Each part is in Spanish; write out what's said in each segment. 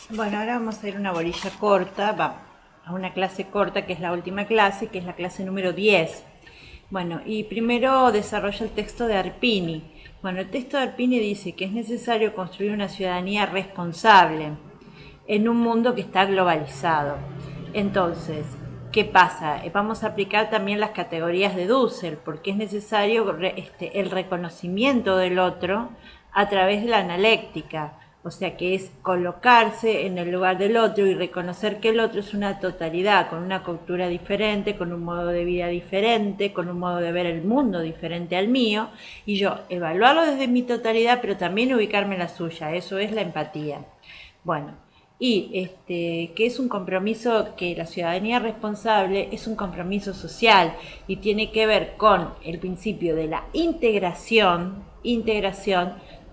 Bueno, ahora vamos a ir a una bolilla corta, a una clase corta, que es la última clase, que es la clase número 10. Bueno, y primero desarrolla el texto de Arpini. Bueno, el texto de Arpini dice que es necesario construir una ciudadanía responsable en un mundo que está globalizado. Entonces, ¿qué pasa? Vamos a aplicar también las categorías de Dussel, porque es necesario el reconocimiento del otro a través de la analéctica. O sea que es colocarse en el lugar del otro y reconocer que el otro es una totalidad, con una cultura diferente, con un modo de vida diferente, con un modo de ver el mundo diferente al mío, y yo evaluarlo desde mi totalidad, pero también ubicarme en la suya. Eso es la empatía. Bueno, y que es un compromiso, que la ciudadanía responsable es un compromiso social y tiene que ver con el principio de la integración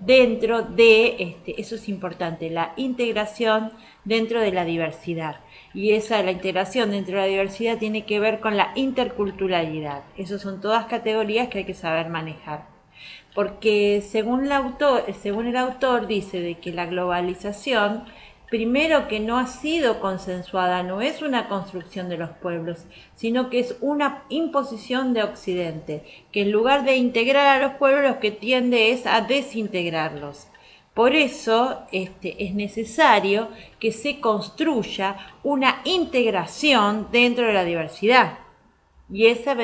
dentro de, eso es importante, la integración dentro de la diversidad. Y la integración dentro de la diversidad tiene que ver con la interculturalidad. Esas son todas categorías que hay que saber manejar. Porque según el autor dice de que la globalización, primero, que no ha sido consensuada, no es una construcción de los pueblos, sino que es una imposición de Occidente, que en lugar de integrar a los pueblos, lo que tiende es a desintegrarlos. Por eso es necesario que se construya una integración dentro de la diversidad. Y esa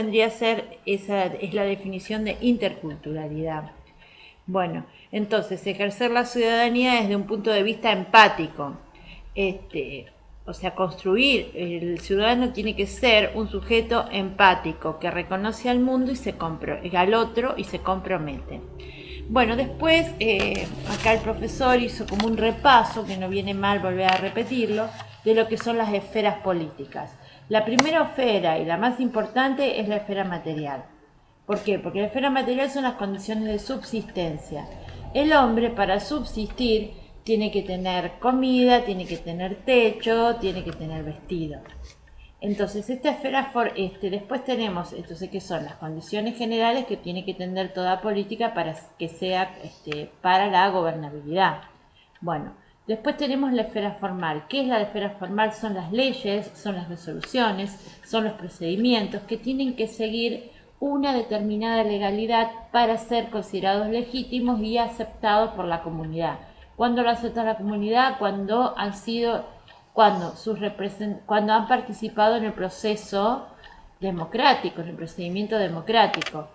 es la definición de interculturalidad. Bueno, entonces, ejercer la ciudadanía desde un punto de vista empático. Este, o sea, construir, el ciudadano tiene que ser un sujeto empático que reconoce al mundo al otro y se compromete. Bueno, después acá el profesor hizo como un repaso, que no viene mal volver a repetirlo, de lo que son las esferas políticas. La primera esfera y la más importante es la esfera material. ¿Por qué? Porque la esfera material son las condiciones de subsistencia. El hombre, para subsistir, tiene que tener comida, tiene que tener techo, tiene que tener vestido. Entonces, esta esfera, después tenemos, entonces, ¿qué son las condiciones generales que tiene que tener toda política para que sea para la gobernabilidad? Bueno, después tenemos la esfera formal. ¿Qué es la esfera formal? Son las leyes, son las resoluciones, son los procedimientos que tienen que seguir una determinada legalidad para ser considerados legítimos y aceptados por la comunidad. ¿Cuándo lo acepta la comunidad? Cuando cuando han participado en el proceso democrático, en el procedimiento democrático.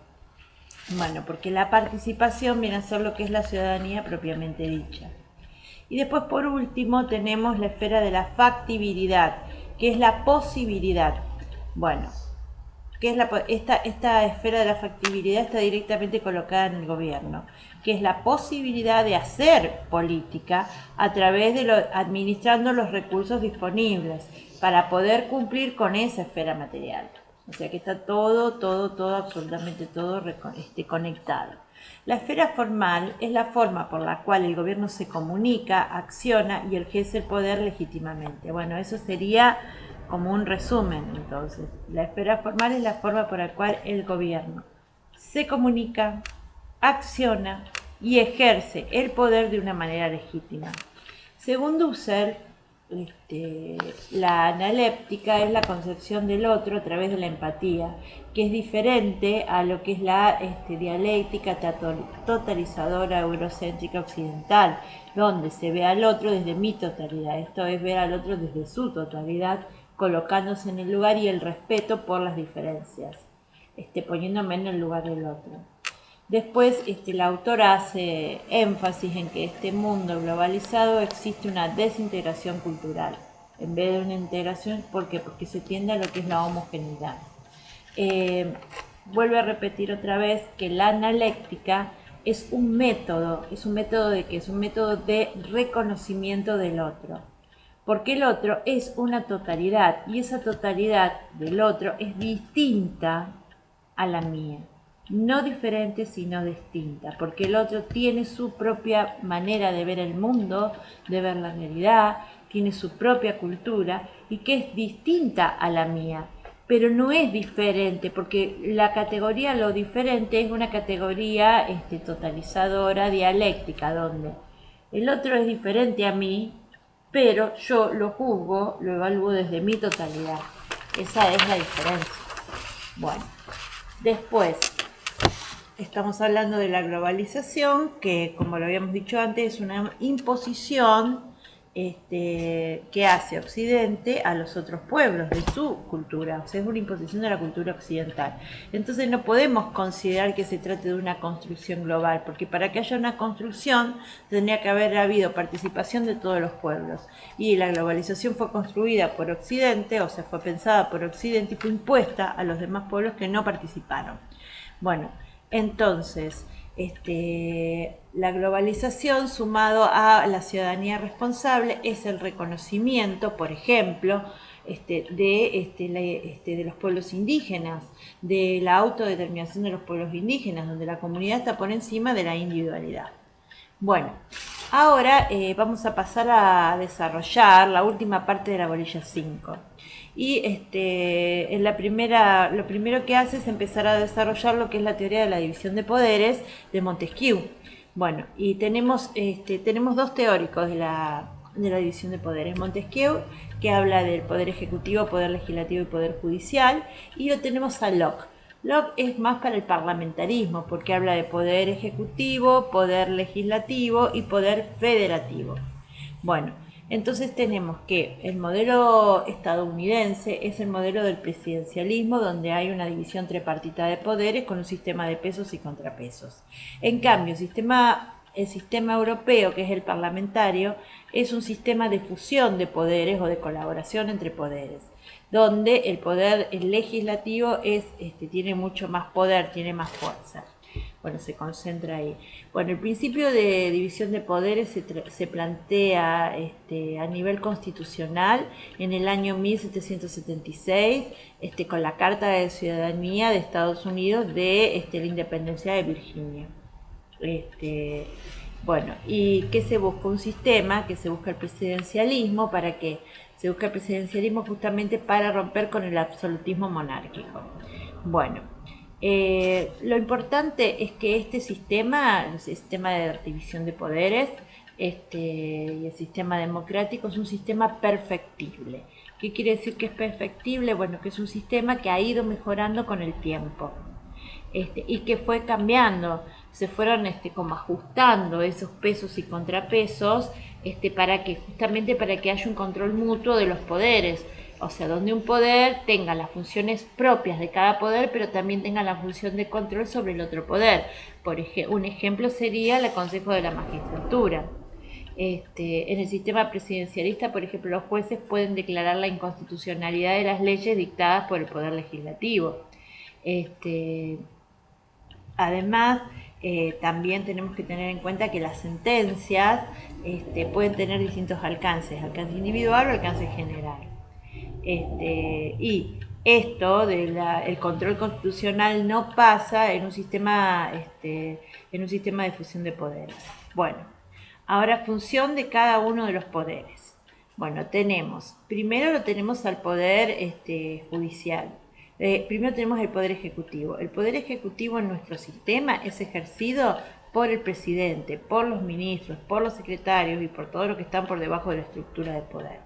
Bueno, porque la participación viene a ser lo que es la ciudadanía propiamente dicha. Y después, por último, tenemos la esfera de la factibilidad, que es la posibilidad. Bueno, esta esfera de la factibilidad está directamente colocada en el gobierno, que es la posibilidad de hacer política a través de administrando los recursos disponibles para poder cumplir con esa esfera material. O sea que está todo, absolutamente todo conectado. La esfera formal es la forma por la cual el gobierno se comunica, acciona y ejerce el poder legítimamente. Bueno, eso sería como un resumen. Entonces, la esfera formal es la forma por la cual el gobierno se comunica, acciona y ejerce el poder de una manera legítima. Según Dussel, la analéptica es la concepción del otro a través de la empatía, que es diferente a lo que es la dialéctica totalizadora eurocéntrica occidental, donde se ve al otro desde mi totalidad. Esto es ver al otro desde su totalidad, colocándose en el lugar y el respeto por las diferencias, poniéndome en el lugar del otro. Después, el autor hace énfasis en que en este mundo globalizado existe una desintegración cultural, en vez de una integración. ¿Por qué? Porque se tiende a lo que es la homogeneidad. Vuelve a repetir otra vez que la analéctica es un método de reconocimiento del otro. Porque el otro es una totalidad y esa totalidad del otro es distinta a la mía. No diferente, sino distinta, porque el otro tiene su propia manera de ver el mundo, de ver la realidad, tiene su propia cultura y que es distinta a la mía, pero no es diferente, porque la categoría lo diferente es una categoría totalizadora, dialéctica, donde el otro es diferente a mí, pero yo lo juzgo, lo evalúo desde mi totalidad. Esa es la diferencia. Bueno, después estamos hablando de la globalización, que como lo habíamos dicho antes, es una imposición que hace Occidente a los otros pueblos de su cultura, o sea, es una imposición de la cultura occidental. Entonces no podemos considerar que se trate de una construcción global, porque para que haya una construcción tendría que haber habido participación de todos los pueblos. Y la globalización fue construida por Occidente, o sea, fue pensada por Occidente y fue impuesta a los demás pueblos que no participaron. Bueno, entonces, la globalización sumado a la ciudadanía responsable es el reconocimiento, por ejemplo, de los pueblos indígenas, de la autodeterminación de los pueblos indígenas, donde la comunidad está por encima de la individualidad. Bueno, ahora vamos a pasar a desarrollar la última parte de la bolilla 5. Y en lo primero que hace es empezar a desarrollar lo que es la teoría de la división de poderes de Montesquieu. Bueno, y tenemos dos teóricos de la división de poderes. Montesquieu, que habla del poder ejecutivo, poder legislativo y poder judicial, y lo tenemos a Locke. Locke es más para el parlamentarismo, porque habla de poder ejecutivo, poder legislativo y poder federativo. Bueno, entonces tenemos que el modelo estadounidense es el modelo del presidencialismo, donde hay una división tripartita de poderes con un sistema de pesos y contrapesos. En cambio, el sistema europeo, que es el parlamentario, es un sistema de fusión de poderes o de colaboración entre poderes, donde el poder legislativo tiene mucho más poder, tiene más fuerza. Bueno, se concentra ahí. Bueno, el principio de división de poderes se plantea a nivel constitucional en el año 1776, con la Carta de Ciudadanía de Estados Unidos de la independencia de Virginia. Bueno, ¿y qué se busca? Un sistema que se busca el presidencialismo. ¿Para qué? Se busca el presidencialismo justamente para romper con el absolutismo monárquico. Bueno, lo importante es que este sistema, el sistema de división de poderes y el sistema democrático, es un sistema perfectible. ¿Qué quiere decir que es perfectible? Bueno, que es un sistema que ha ido mejorando con el tiempo. Y que fue cambiando, se fueron como ajustando esos pesos y contrapesos justamente para que haya un control mutuo de los poderes, o sea, donde un poder tenga las funciones propias de cada poder, pero también tenga la función de control sobre el otro poder. Un ejemplo sería el Consejo de la Magistratura. En el sistema presidencialista, por ejemplo, los jueces pueden declarar la inconstitucionalidad de las leyes dictadas por el Poder Legislativo. Además, también tenemos que tener en cuenta que las sentencias pueden tener distintos alcances, alcance individual o alcance general. Y esto el control constitucional no pasa en un sistema de fusión de poderes. Bueno, ahora función de cada uno de los poderes. Bueno, primero lo tenemos al poder judicial. Primero tenemos el poder ejecutivo. El poder ejecutivo en nuestro sistema es ejercido por el presidente, por los ministros, por los secretarios y por todos los que están por debajo de la estructura de poder.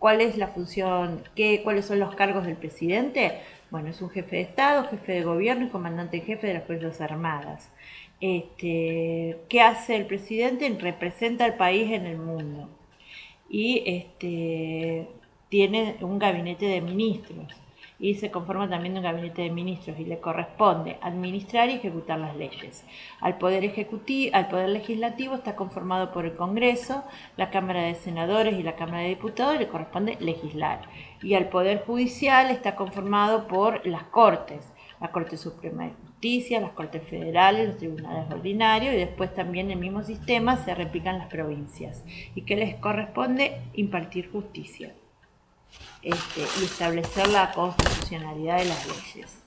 ¿Cuál es la función? ¿Cuáles son los cargos del presidente? Bueno, es un jefe de Estado, jefe de gobierno y comandante en jefe de las Fuerzas Armadas. ¿Qué hace el presidente? Representa al país en el mundo. Y tiene un gabinete de ministros y se conforma también de un gabinete de ministros y le corresponde administrar y ejecutar las leyes. Al poder legislativo está conformado por el Congreso, la Cámara de Senadores y la Cámara de Diputados, y le corresponde legislar. Y al poder judicial está conformado por las Cortes, la Corte Suprema de Justicia, las Cortes Federales, los tribunales ordinarios, y después también en el mismo sistema se replican las provincias, y que les corresponde impartir justicia y establecer la constitucionalidad de las leyes.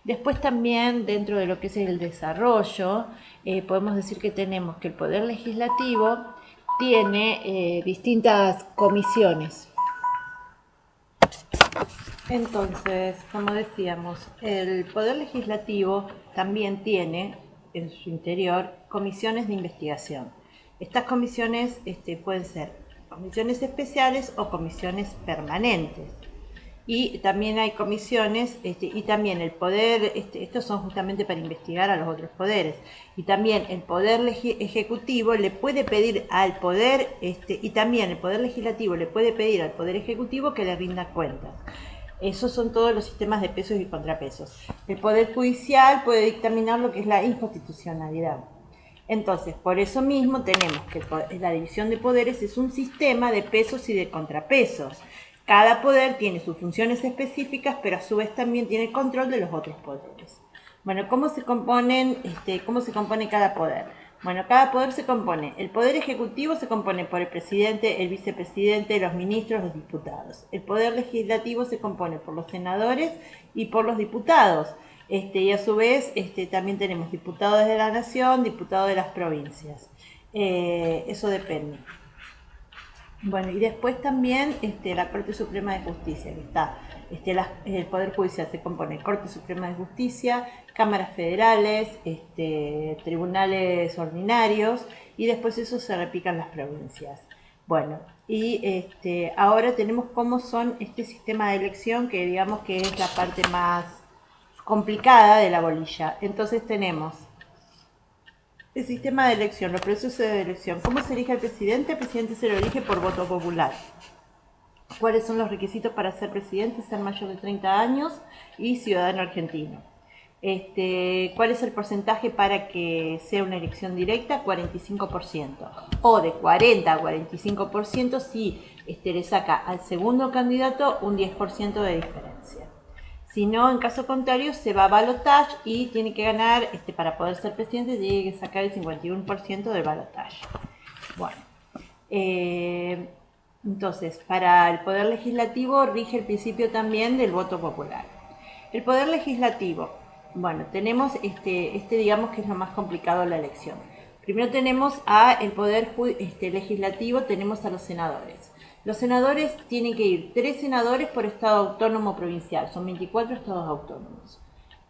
Después también, dentro de lo que es el desarrollo, podemos decir que tenemos que el Poder Legislativo tiene distintas comisiones. Entonces, como decíamos, el Poder Legislativo también tiene en su interior comisiones de investigación. Estas comisiones pueden ser comisiones especiales o comisiones permanentes. Y también hay comisiones, y también el poder, estos son justamente para investigar a los otros poderes, y también el poder ejecutivo le puede pedir al poder, y también el poder legislativo le puede pedir al poder ejecutivo que le rinda cuentas. Esos son todos los sistemas de pesos y contrapesos. El poder judicial puede dictaminar lo que es la inconstitucionalidad. Entonces, por eso mismo tenemos que la división de poderes es un sistema de pesos y de contrapesos. Cada poder tiene sus funciones específicas, pero a su vez también tiene control de los otros poderes. Bueno, ¿cómo se compone cada poder? Bueno, cada poder se compone. El poder ejecutivo se compone por el presidente, el vicepresidente, los ministros, los diputados. El poder legislativo se compone por los senadores y por los diputados. Y a su vez también tenemos diputados de la nación, diputados de las provincias. Eso depende. Bueno, y después también la Corte Suprema de Justicia, que está, el Poder Judicial se compone de Corte Suprema de Justicia, cámaras federales, tribunales ordinarios, y después eso se replica en las provincias. Bueno, y ahora tenemos cómo son este sistema de elección, que digamos que es la parte más complicada de la bolilla. Entonces tenemos el sistema de elección, los procesos de elección. ¿Cómo se elige al presidente? El presidente se lo elige por voto popular. ¿Cuáles son los requisitos para ser presidente? Ser mayor de 30 años y ciudadano argentino. ¿Cuál es el porcentaje para que sea una elección directa? 45%. O de 40 a 45% si le saca al segundo candidato un 10% de diferencia. Si no, en caso contrario, se va a balotaje y tiene que ganar, para poder ser presidente, tiene que sacar el 51% del balotaje. Bueno, entonces, para el Poder Legislativo rige el principio también del voto popular. El Poder Legislativo, bueno, tenemos digamos que es lo más complicado de la elección. Primero tenemos el Poder Legislativo, tenemos a los senadores. Los senadores tienen que ir 3 senadores por estado autónomo provincial, son 24 estados autónomos.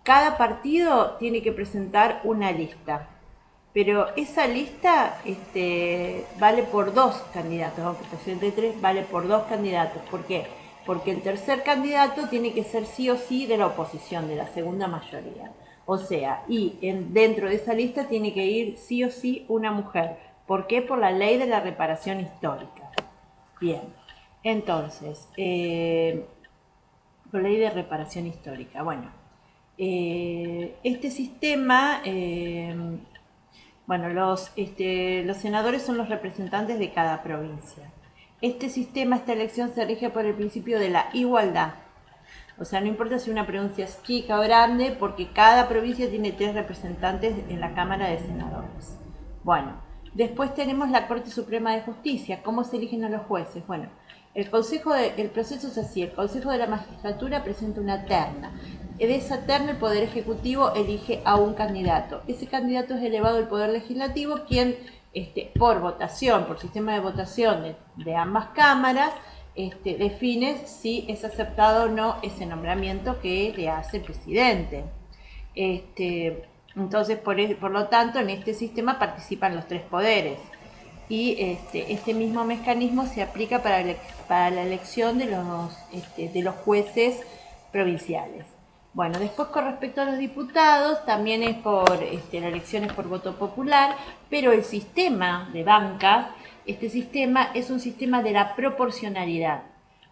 Cada partido tiene que presentar una lista, pero esa lista vale por 2 candidatos, aunque el presidente de 3 vale por 2 candidatos. ¿Por qué? Porque el tercer candidato tiene que ser sí o sí de la oposición, de la segunda mayoría. O sea, dentro de esa lista tiene que ir sí o sí una mujer. ¿Por qué? Por la ley de la reparación histórica. Bien, entonces, por ley de reparación histórica. Bueno, este sistema, bueno, los senadores son los representantes de cada provincia. Este sistema, esta elección se rige por el principio de la igualdad. O sea, no importa si una provincia es chica o grande, porque cada provincia tiene 3 representantes en la Cámara de Senadores. Bueno, después tenemos la Corte Suprema de Justicia. ¿Cómo se eligen a los jueces? Bueno, el proceso es así. El Consejo de la Magistratura presenta una terna. De esa terna el Poder Ejecutivo elige a un candidato. Ese candidato es elevado al Poder Legislativo, quien por votación, por sistema de votación de ambas cámaras, define si es aceptado o no ese nombramiento que le hace el presidente. Entonces, por lo tanto, en este sistema participan los 3 poderes. Y este mismo mecanismo se aplica para la elección de los jueces provinciales. Bueno, después con respecto a los diputados, también es la elección es por voto popular, pero el sistema de bancas, este sistema es un sistema de la proporcionalidad.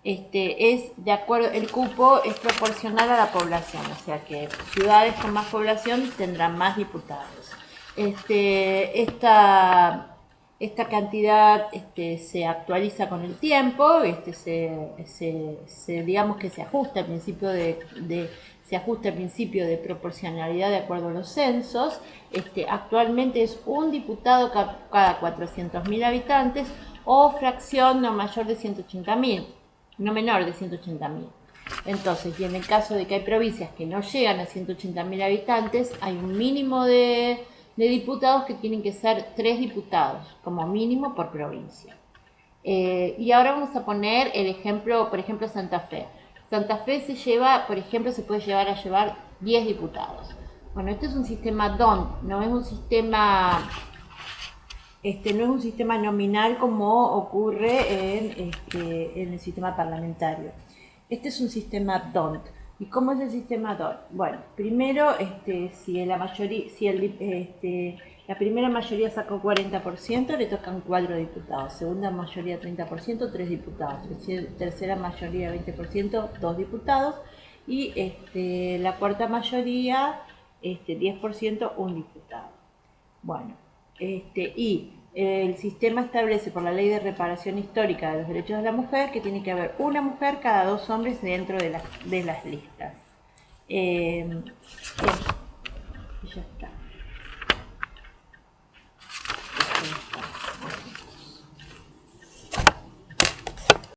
Es de acuerdo, el cupo es proporcional a la población, o sea que ciudades con más población tendrán más diputados. Esta cantidad se actualiza con el tiempo, digamos que se ajusta al principio de proporcionalidad de acuerdo a los censos. Actualmente es un diputado cada 400.000 habitantes o fracción no mayor de 180.000, no menor de 180.000. Entonces, y en el caso de que hay provincias que no llegan a 180.000 habitantes, hay un mínimo de diputados que tienen que ser 3 diputados, como mínimo por provincia. Y ahora vamos a poner el ejemplo, por ejemplo, Santa Fe. Santa Fe se puede llevar a llevar 10 diputados. Bueno, este es un sistema DON, no es un sistema no es un sistema nominal como ocurre en el sistema parlamentario. Este es un sistema DONT. ¿Y cómo es el sistema DONT? Bueno, primero, si la mayoría, la primera mayoría sacó 40%, le tocan 4 diputados. Segunda mayoría 30%, 3 diputados. Tercera mayoría 20%, 2 diputados. Y la cuarta mayoría 10%, un diputado. Bueno, y el sistema establece por la Ley de Reparación Histórica de los Derechos de la Mujer que tiene que haber una mujer cada 2 hombres dentro de las listas. Ya está.